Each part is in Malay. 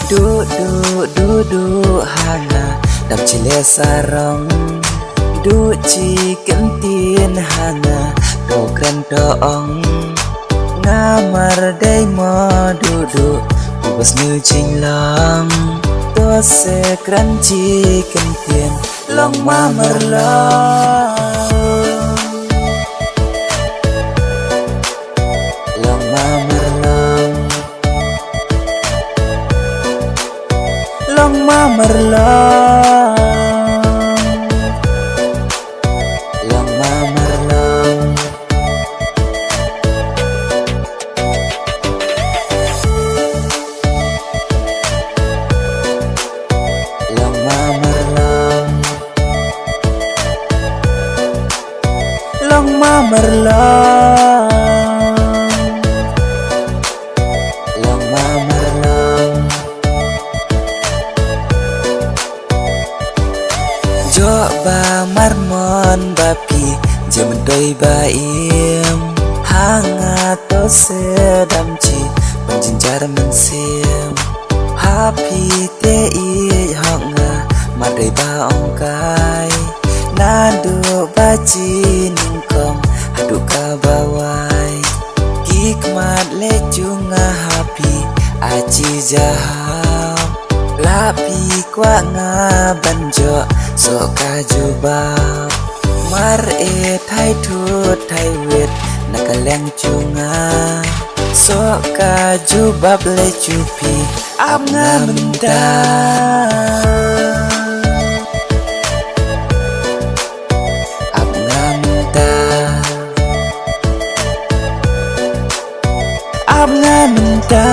Duduk hana dam chile sarong chi kentin hana do kran do ong ngamar dai mo duduk ubas nu ching long to se kran chi kentin long ma merlong long ma merlong long ma merlong long ma merlong long ma merlong long ma merlong long ma merlong jo ba marmon bapi jaman doi ba im hanga to sedam chi penjinjar mensim happy te I honga madai ba ongkai nadu baci ningkong adu ka bawai hikmat le junga happy aci jahab lapi kwa nga banjo so ka jubab mar thai thut thai wet nakaleng chunga so ka jubab le chupi ap nga menta ap nga menta ap nga menta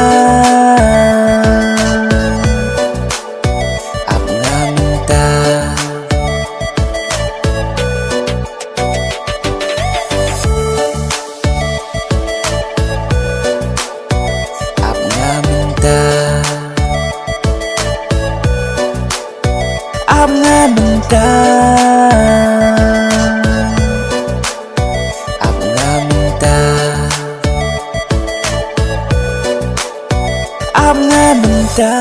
ap nga menta ap nga menta ap nga menta ap nga menta ap nga menta